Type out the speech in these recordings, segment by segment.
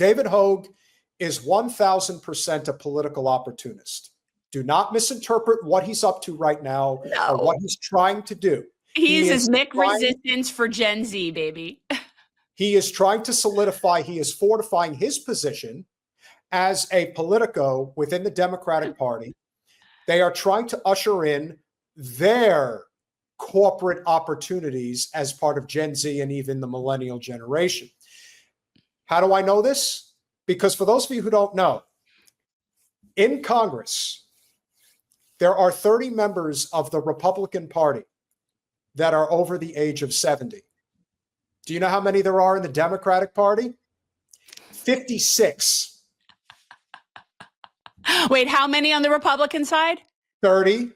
David Hogg is 1,000% a political opportunist. Do not misinterpret what he's up to right now or what he's trying to do. He is Mick Resistance for Gen Z, baby. He is trying to solidify, he is fortifying his position as a politico within the Democratic Party. They are trying to usher in their corporate opportunities as part of Gen Z and even the millennial generation. How do I know this? Because for those of you who don't know, in Congress, there are 30 members of the Republican Party that are over the age of 70. Do you know how many there are in the Democratic Party? 56. Wait, how many on the Republican side? 30.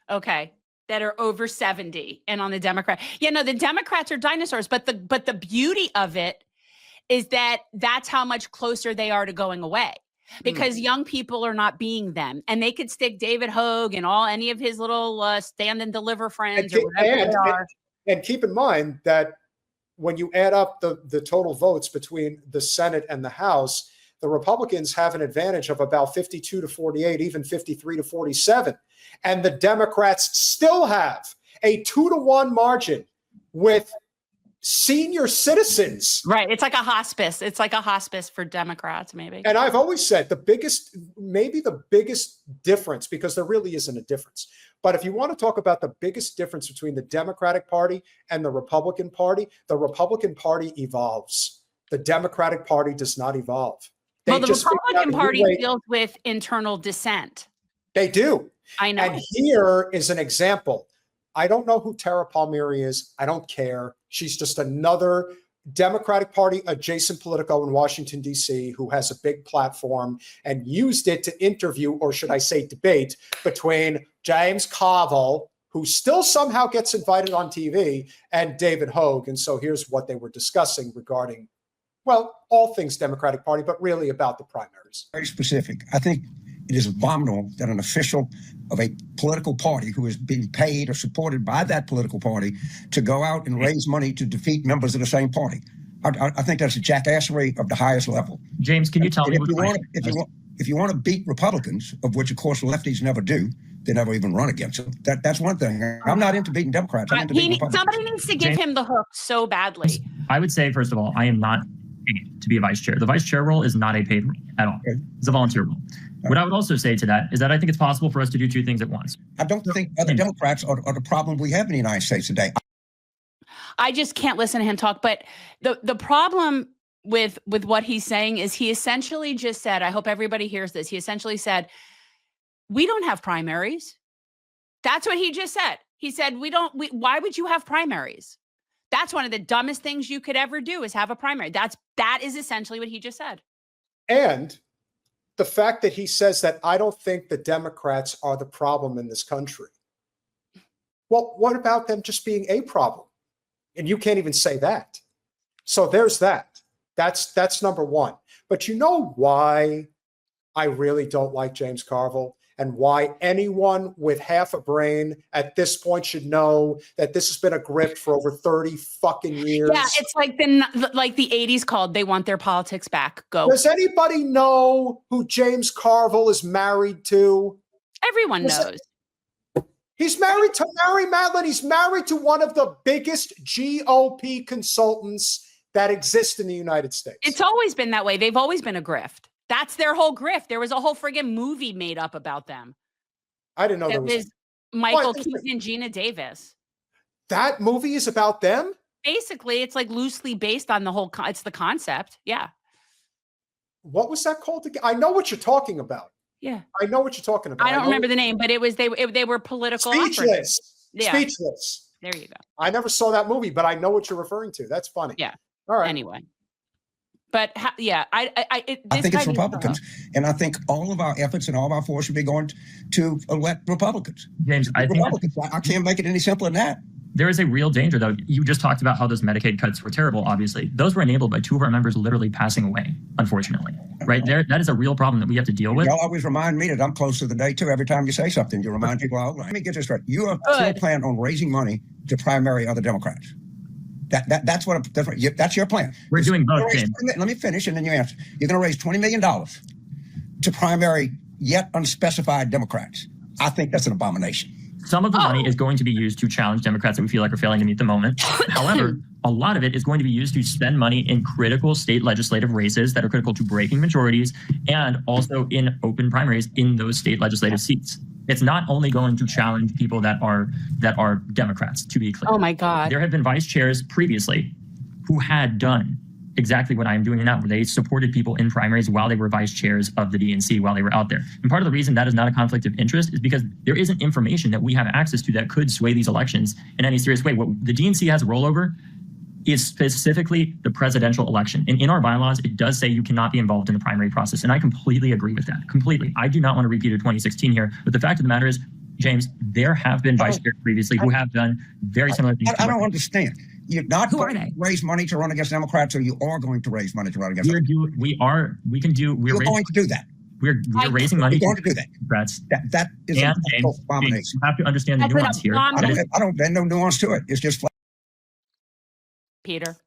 Okay. That are over 70 and on the Democrat. Yeah, no, the Democrats are dinosaurs, but the beauty of it is that that's how much closer they are to going away, because young people are not being them, and they could stick David Hogg and any of his little stand and deliver friends or whatever they are. And keep in mind that when you add up the total votes between the Senate and the House, the Republicans have an advantage of about 52 to 48, even 53 to 47. And the Democrats still have a 2-to-1 margin with senior citizens. Right. It's like a hospice. It's like a hospice for Democrats, maybe. And I've always said maybe the biggest difference, because there really isn't a difference. But if you want to talk about the biggest difference between the Democratic Party and the Republican Party evolves. The Democratic Party does not evolve. Well, the Republican Party deals with internal dissent. They do. I know. And here is an example. I don't know who Tara Palmieri is. I don't care. She's just another Democratic Party adjacent politico in Washington, D.C., who has a big platform and used it to interview, or should I say debate, between James Carville, who still somehow gets invited on TV, and David Hogg. And so here's what they were discussing regarding, well, all things Democratic Party, but really about the primaries. Very specific. I think it is abominable that an official of a political party who is being paid or supported by that political party to go out and raise money to defeat members of the same party. I think that's a jackassery of the highest level. James, can you tell me if you want to beat Republicans, of which, of course, lefties never do, they never even run against them. That's one thing. I'm not into beating Democrats. I'm into beating Republicans. Somebody needs to give him the hook so badly. I would say, first of all, I am not paid to be a vice chair. The vice chair role is not a paid role at all. Okay. It's a volunteer role. What I would also say to that is that I think it's possible for us to do two things at once. I don't think other Democrats are the problem we have in the United States today. I just can't listen to him talk. But the problem with what he's saying is he essentially just said, I hope everybody hears this. He essentially said, we don't have primaries. That's what he just said. He said, why would you have primaries? That's one of the dumbest things you could ever do, is have a primary. That is essentially what he just said. And the fact that he says that I don't think the Democrats are the problem in this country. Well, what about them just being a problem? And you can't even say that. So there's that. That's number one. But you know why I really don't like James Carville, and why anyone with half a brain at this point should know that this has been a grift for over 30 fucking years. Yeah, it's like the 80s called They Want Their Politics Back. Go. Does anybody know who James Carville is married to? Everyone knows. He's married to Mary Madeline. He's married to one of the biggest GOP consultants that exist in the United States. It's always been that way. They've always been a grift. That's their whole grift. There was a whole friggin' movie made up about them. I didn't know there was. Michael Keaton and Gina Davis. That movie is about them? Basically, it's like loosely based on the whole, it's the concept. Yeah. What was that called again? I know what you're talking about. Yeah. I know what you're talking about. I don't remember the name, but it was, they were political. Speechless. Yeah. Speechless. There you go. I never saw that movie, but I know what you're referring to. That's funny. Yeah. All right. Anyway. But yeah, I think it's Republicans, and I think all of our efforts and all of our force should be going to elect Republicans. James, I can't make it any simpler than that. There is a real danger, though. You just talked about how those Medicaid cuts were terrible. Obviously, those were enabled by two of our members literally passing away. Unfortunately, right there, that is a real problem that we have to deal with. Y'all always remind me that I'm close to the day too. Every time you say something, you remind people. Let me get this right. You are still planning on raising money to primary other Democrats. That's your plan. We're doing both, James. Let me finish, and then you answer. You're going to raise $20 million to primary yet unspecified Democrats. I think that's an abomination. Some of the money is going to be used to challenge Democrats that we feel like are failing to meet the moment. However, a lot of it is going to be used to spend money in critical state legislative races that are critical to breaking majorities and also in open primaries in those state legislative seats. It's not only going to challenge people that are Democrats, to be clear. Oh my God. There have been vice chairs previously who had done exactly what I'm doing now, where they supported people in primaries while they were vice chairs of the DNC while they were out there. And part of the reason that is not a conflict of interest is because there isn't information that we have access to that could sway these elections in any serious way. What the DNC has rollover is specifically the presidential election. And in our bylaws, it does say you cannot be involved in the primary process. And I completely agree with that. Completely. I do not want to repeat a 2016 here. But the fact of the matter is, James, there have been vice chairs previously who have done very similar things. I don't understand. You're not going to raise money to run against Democrats, or you are going to raise money to run against Democrats? You're going to do that. We're raising money. We're going to do that. Democrats. That is an abomination. James, you have to understand the nuance here. I don't have no nuance to it. It's just Peter.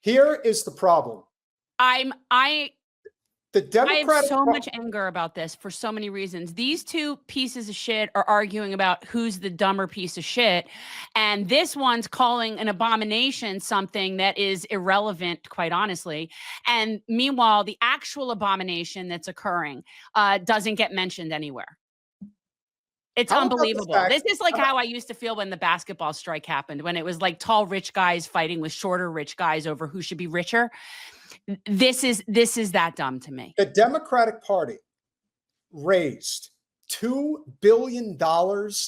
Here is the problem. The Democratic I have so much anger about this for so many reasons. These two pieces of shit are arguing about who's the dumber piece of shit. And this one's calling an abomination something that is irrelevant, quite honestly. And meanwhile, the actual abomination that's occurring doesn't get mentioned anywhere. It's unbelievable. This is like how I used to feel when the basketball strike happened, when it was like tall rich guys fighting with shorter rich guys over who should be richer. This is that dumb to me. The Democratic Party raised $2 billion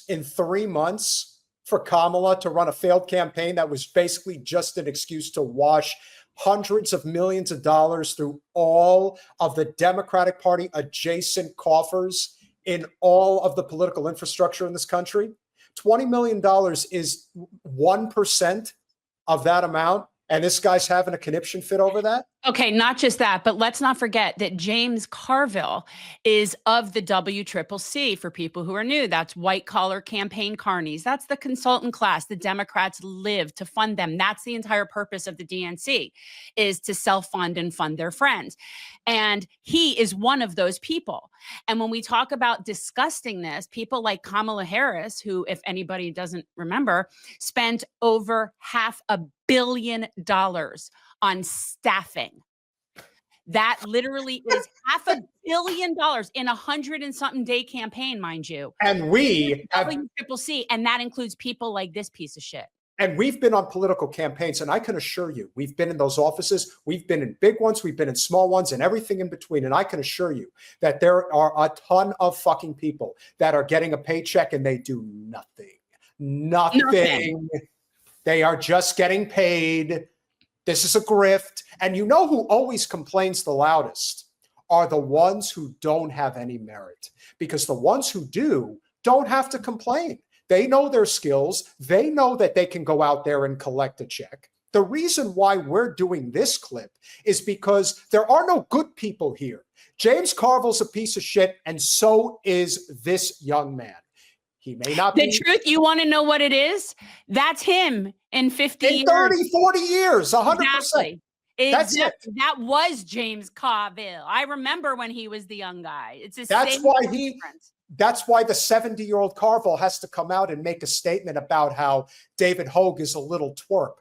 in 3 months for Kamala to run a failed campaign that was basically just an excuse to wash hundreds of millions of dollars through all of the Democratic Party adjacent coffers in all of the political infrastructure in this country. $20 million is 1% of that amount. And this guy's having a conniption fit over that? Okay, not just that, but let's not forget that James Carville is of the WCCC. For people who are new, that's white collar campaign carnies. That's the consultant class. The Democrats live to fund them. That's the entire purpose of the DNC, is to self-fund and fund their friends. And he is one of those people. And when we talk about disgustingness, people like Kamala Harris, who, if anybody doesn't remember, spent over $500 million on staffing. That literally is $500 million in 100 and something day campaign, mind you. And we have WCCC, and that includes people like this piece of shit. And we've been on political campaigns, and I can assure you, we've been in those offices. We've been in big ones, we've been in small ones, and everything in between. And I can assure you that there are a ton of fucking people that are getting a paycheck and they do nothing. Nothing. They are just getting paid. This is a grift. And you know who always complains the loudest are the ones who don't have any merit, because the ones who do don't have to complain. They know their skills. They know that they can go out there and collect a check. The reason why we're doing this clip is because there are no good people here. James Carville's a piece of shit, and so is this young man. He may not be. The truth, you want to know what it is? That's him in 50 years. In 30, 40 years, 100%. Exactly. That's it. That was James Carville. I remember when he was the young guy. It's the That's same why difference. That's why the 70-year-old Carville has to come out and make a statement about how David Hogg is a little twerp.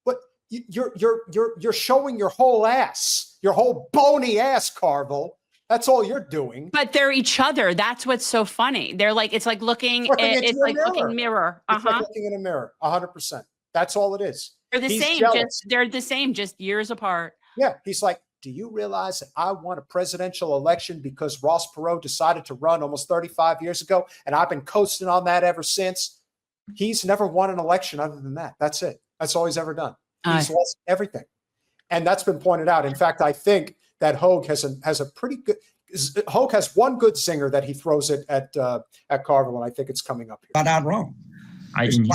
But you're showing your whole ass, your whole bony ass, Carville. That's all you're doing. But they're each other. That's what's so funny. They're like, it's like looking mirror. It's like looking in a mirror, 100%. That's all it is. They're the same. They're the same, just years apart. Yeah. He's like, do you realize that I won a presidential election because Ross Perot decided to run almost 35 years ago, and I've been coasting on that ever since? He's never won an election other than that. That's it. That's all he's ever done. He's lost everything. And that's been pointed out. In fact, I think that Hogg has a pretty good – Hogg has one good zinger that he throws it at Carville, and I think it's coming up here. Flat out wrong. Here's the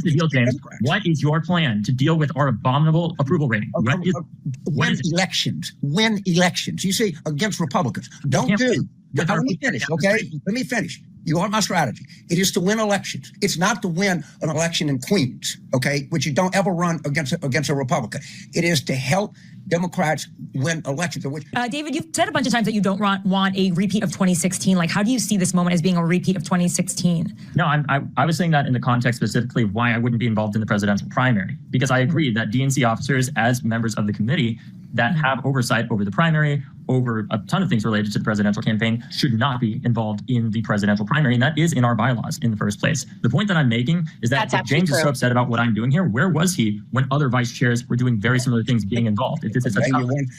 deal, James. What is your plan to deal with our abominable approval rating? Win elections. You see, against Republicans. Let me finish, okay? Let me finish. You want my strategy. It is to win elections. It's not to win an election in Queens, okay, which you don't ever run against a Republican. It is to help Democrats win elections. David, you've said a bunch of times that you don't want a repeat of 2016. Like, how do you see this moment as being a repeat of 2016? No, I was saying that in the context specifically of why I wouldn't be involved in the presidential primary, because I agree that DNC officers, as members of the committee that have oversight over the primary, over a ton of things related to the presidential campaign, should not be involved in the presidential primary. And that is in our bylaws in the first place. The point that I'm making is that if James is so upset about what I'm doing here, where was he when other vice chairs were doing very similar things being involved? If this is such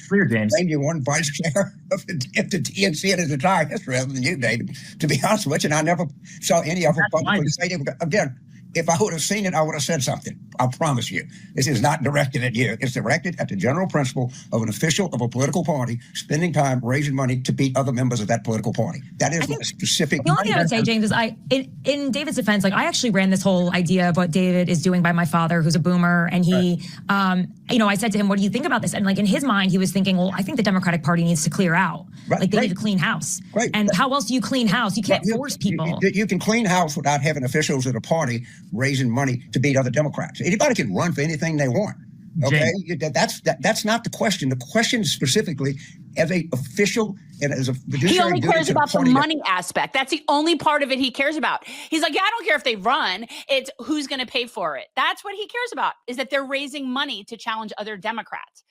clear, James. Name you one vice chair of the DNC in his entire history, other than you, David, to be honest with you. And I never saw any of them publicly say it. Again, if I would have seen it, I would have said something. I promise you. This is not directed at you. It's directed at the general principle of an official of a political party spending time raising money to beat other members of that political party. That is a specific. The only thing I would say, James, is in David's defense, like, I actually ran this whole idea of what David is doing by my father, who's a boomer, and he, I said to him, "What do you think about this?" And like, in his mind, he was thinking, "Well, I think the Democratic Party needs to clear out. Like, they need to clean house. And how else do you clean house? You can't force people. You can clean house without having officials of the party raising money to beat other Democrats. Anybody can run for anything they want. Okay, that's not the question. The question is specifically as a official and as a fiduciary. He only cares about the money aspect. That's the only part of it he cares about. He's like, yeah, I don't care if they run. It's who's going to pay for it. That's what he cares about, is that they're raising money to challenge other Democrats.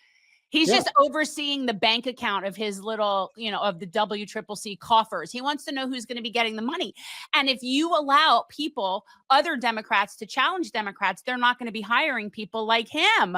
He's just overseeing the bank account of his little, of the WCCC coffers. He wants to know who's going to be getting the money. And if you allow people, other Democrats, to challenge Democrats, they're not going to be hiring people like him.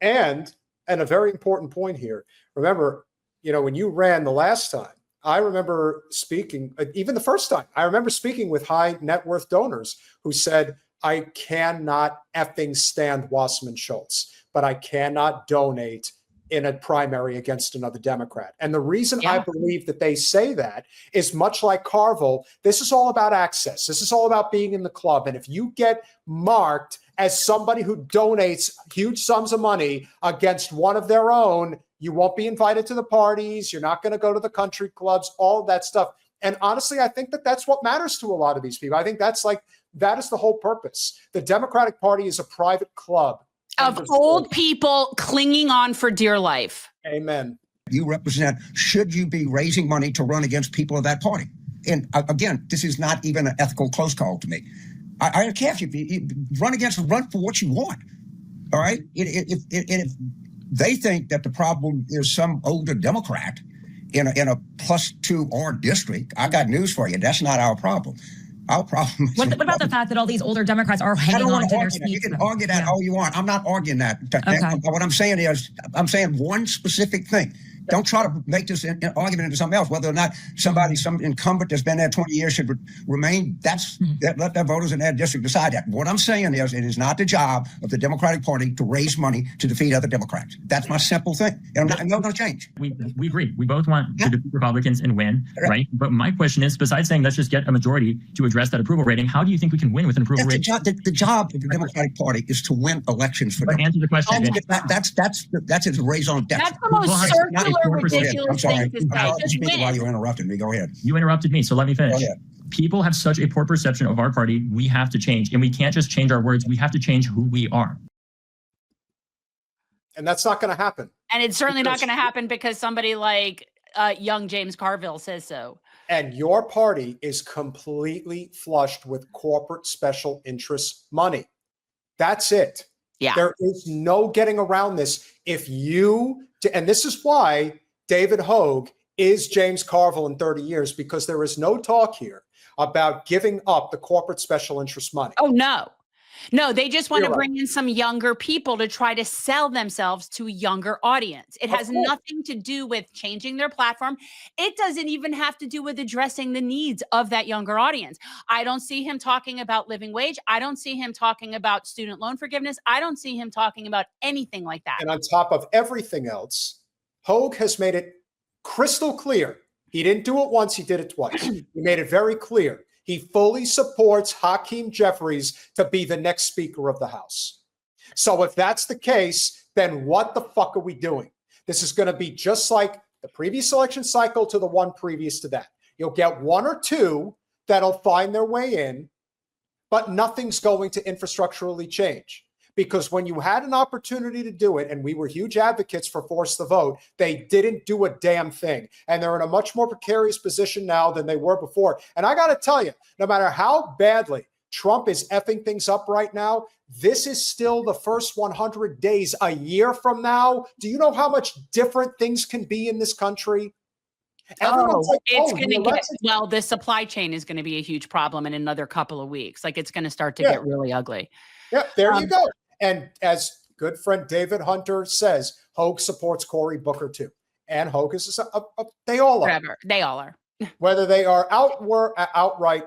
And a very important point here. Remember, when you ran the last time, I remember speaking, even the first time, I remember speaking with high net worth donors who said, I cannot effing stand Wasserman Schultz, but I cannot donate in a primary against another Democrat. And the reason I believe that they say that is much like Carville. This is all about access. This is all about being in the club. And if you get marked as somebody who donates huge sums of money against one of their own, you won't be invited to the parties. You're not going to go to the country clubs, all of that stuff. And honestly, I think that that's what matters to a lot of these people. I think that is the whole purpose. The Democratic Party is a private club of old people clinging on for dear life. Amen. You represent, should you be raising money to run against people of that party? And again, this is not even an ethical close call to me. I don't care if you run for what you want. All right. If they think that the problem is some older Democrat in a +2R district, I got news for you. That's not our problem. Our problem. What about the fact that all these older Democrats are hanging on to their seats? You can argue that all you want. I'm not arguing that. Okay. What I'm saying is, I'm saying one specific thing. Don't try to make this an argument into something else. Whether or not some incumbent that's been there 20 years should remain, let their voters in their district decide that. What I'm saying is, it is not the job of the Democratic Party to raise money to defeat other Democrats. That's my simple thing. And I'm not going to change. We agree. We both want to defeat Republicans and win, right? But my question is, besides saying let's just get a majority to address that approval rating, how do you think we can win with an approval rating? The job of the Democratic Party is to win elections for them. Answer the question. That's its raison d'etre. That's the most circular, ridiculous thing to say. Just win. While you interrupted me, go ahead. You interrupted me, so let me finish. People have such a poor perception of our party. We have to change, and we can't just change our words. We have to change who we are. And that's not going to happen. And it's certainly not going to happen because somebody like young James Carville says so. And your party is completely flushed with corporate special interest money. That's it. Yeah. There is no getting around this. And this is why David Hogg is James Carville in 30 years, because there is no talk here about giving up the corporate special interest money. Oh, no. No, they just want to bring in some younger people to try to sell themselves to a younger audience. It has nothing to do with changing their platform. It doesn't even have to do with addressing the needs of that younger audience. I don't see him talking about living wage. I don't see him talking about student loan forgiveness. I don't see him talking about anything like that. And on top of everything else, Hogg has made it crystal clear. He didn't do it once, he did it twice. He made it very clear. He fully supports Hakeem Jeffries to be the next Speaker of the House. So if that's the case, then what the fuck are we doing? This is going to be just like the previous election cycle to the one previous to that. You'll get one or two that'll find their way in, but nothing's going to infrastructurally change. Because when you had an opportunity to do it, and we were huge advocates for force the vote, they didn't do a damn thing. And they're in a much more precarious position now than they were before. And I got to tell you, no matter how badly Trump is effing things up right now, this is still the first 100 days. A year from now, do you know how much different things can be in this country? Everyone's like, It's oh, going the to get, elections- well, the supply chain is going to be a huge problem in another couple of weeks. Like it's going to start to get really ugly. Yeah, there you go. And as good friend David Hunter says, Hogue supports Cory Booker too. And Hogue is they all are. Forever. They all are. Whether they are outright,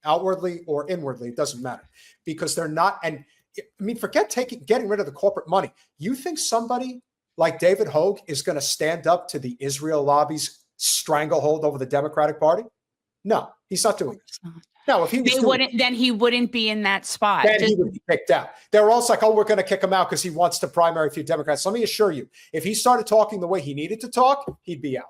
outwardly or inwardly, it doesn't matter, because they're not. And I mean, forget getting rid of the corporate money. You think somebody like David Hogg is going to stand up to the Israel lobby's stranglehold over the Democratic Party? No, he's not doing this. No, if he was then he wouldn't be in that spot. Then he would be kicked out. They're also like, oh, we're going to kick him out because he wants to primary a few Democrats. Let me assure you, if he started talking the way he needed to talk, he'd be out.